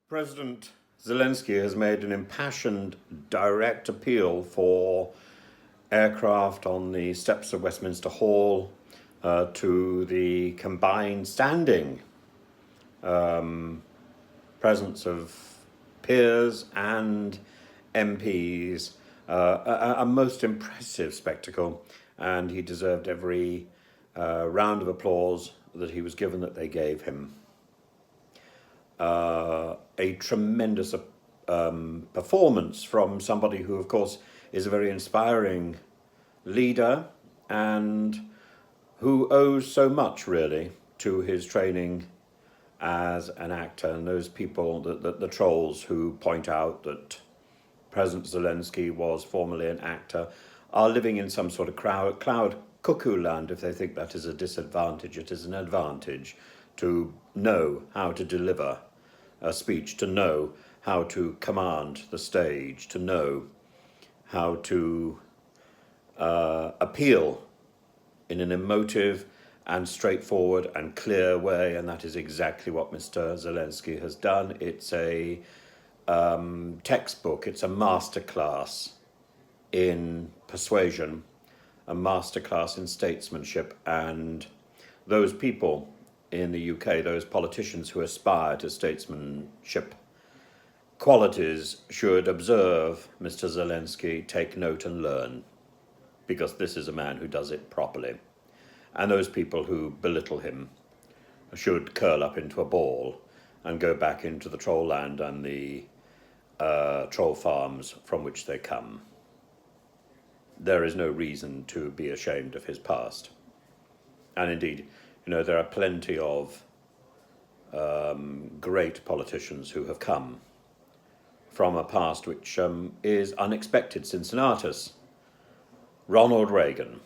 President Zelensky has made an impassioned, direct appeal for aircraft on the steps of Westminster Hall to the combined standing presence of peers and MPs, a most impressive spectacle, and he deserved every round of applause that he was given that they gave him. A tremendous performance from somebody who, of course, is a very inspiring leader and who owes so much, really, to his training as an actor. And those people, the trolls who point out that President Zelensky was formerly an actor, are living in some sort of cloud cuckoo land if they think that is a disadvantage. It is an advantage to know how to deliver a speech, to know how to command the stage, to know how to appeal in an emotive and straightforward and clear way, and that is exactly what Mr. Zelensky has done. It's a textbook, it's a masterclass in persuasion, a masterclass in statesmanship, and those people in the UK, those politicians who aspire to statesmanship qualities should observe Mr. Zelensky, take note and learn, because this is a man who does it properly. And those people who belittle him should curl up into a ball and go back into the troll land and the troll farms from which they come. There is no reason to be ashamed of his past. And indeed, there are plenty of great politicians who have come from a past which is unexpected. Cincinnatus, Ronald Reagan,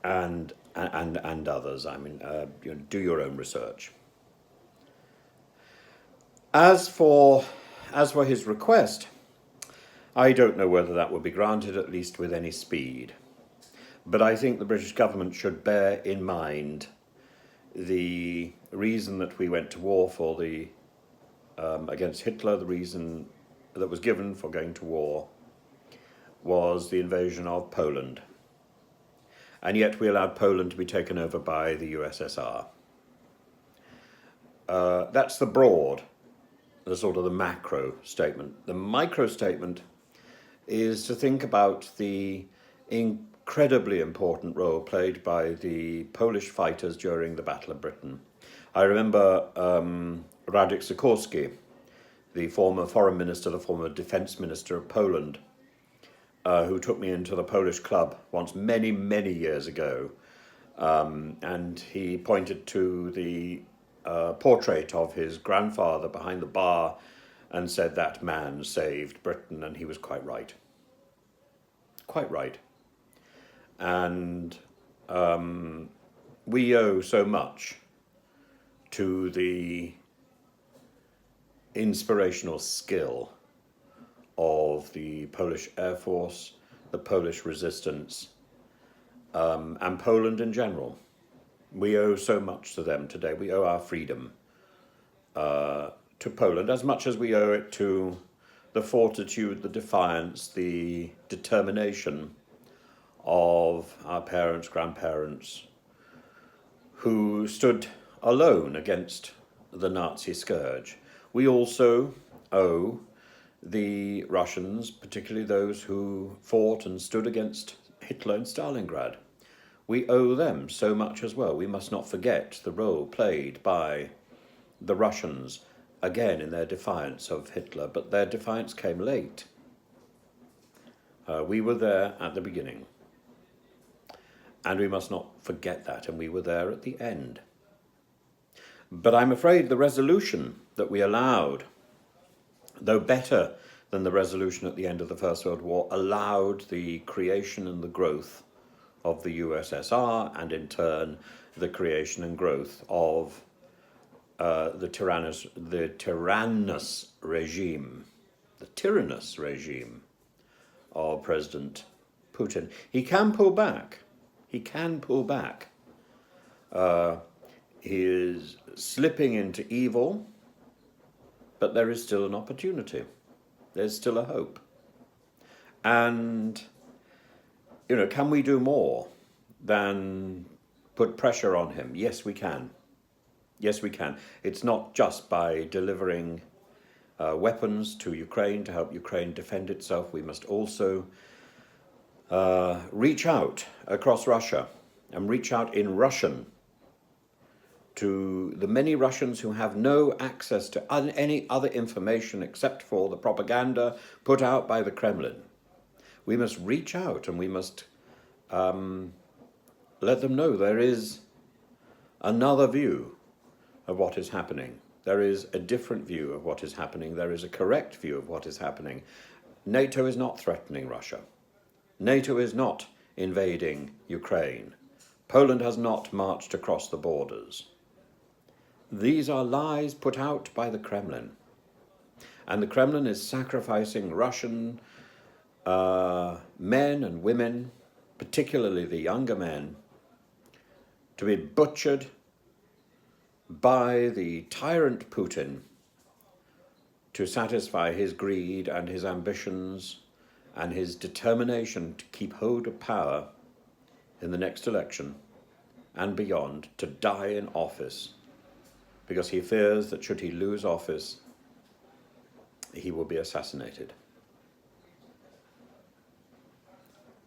and others. I mean, do your own research. As for his request, I don't know whether that will be granted, at least with any speed. But I think the British government should bear in mind the reason that we went to war for against Hitler. The reason that was given for going to war was the invasion of Poland. And yet we allowed Poland to be taken over by the USSR. That's the broad, the sort of the macro statement. The micro statement is to think about the incredibly important role played by the Polish fighters during the Battle of Britain. I remember Radek Sikorski, the former foreign minister, the former defense minister of Poland, who took me into the Polish club once many, many years ago. And he pointed to the portrait of his grandfather behind the bar and said that man saved Britain, and he was quite right. Quite right. And we owe so much to the inspirational skill of the Polish Air Force, the Polish resistance, and Poland in general. We owe so much to them today. We owe our freedom to Poland as much as we owe it to the fortitude, the defiance, the determination of our parents, grandparents, who stood alone against the Nazi scourge. We also owe the Russians, particularly those who fought and stood against Hitler in Stalingrad. We owe them so much as well. We must not forget the role played by the Russians, again in their defiance of Hitler, but their defiance came late. We were there at the beginning, and we must not forget that, and we were there at the end. But I'm afraid the resolution that we allowed, though better than the resolution at the end of the First World War, allowed the creation and the growth of the USSR, and in turn the creation and growth of the tyrannous regime of President Putin. He can pull back. He is slipping into evil, But there is still an opportunity. There's still a hope. And, can we do more than put pressure on him? Yes, we can. Yes, we can. It's not just by delivering weapons to Ukraine to help Ukraine defend itself. We must also reach out across Russia and reach out in Russian to the many Russians who have no access to any other information except for the propaganda put out by the Kremlin. We must reach out and we must let them know there is another view of what is happening. There is a different view of what is happening. There is a correct view of what is happening. NATO is not threatening Russia. NATO is not invading Ukraine. Poland has not marched across the borders. These are lies put out by the Kremlin. And the Kremlin is sacrificing Russian men and women, particularly the younger men, to be butchered by the tyrant Putin to satisfy his greed and his ambitions and his determination to keep hold of power in the next election and beyond, to die in office, because he fears that should he lose office, he will be assassinated.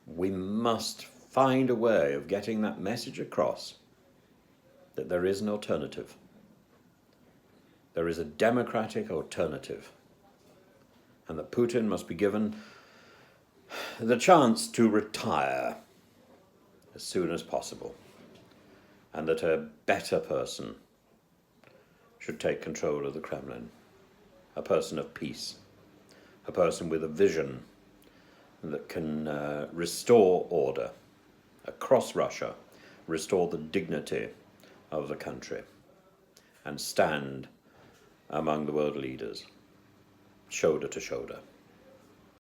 We must find a way of getting that message across that there is an alternative. There is a democratic alternative, and that Putin must be given the chance to retire as soon as possible, and that a better person should take control of the Kremlin, a person of peace, a person with a vision that can restore order across Russia, restore the dignity of the country, and stand among the world leaders, shoulder to shoulder.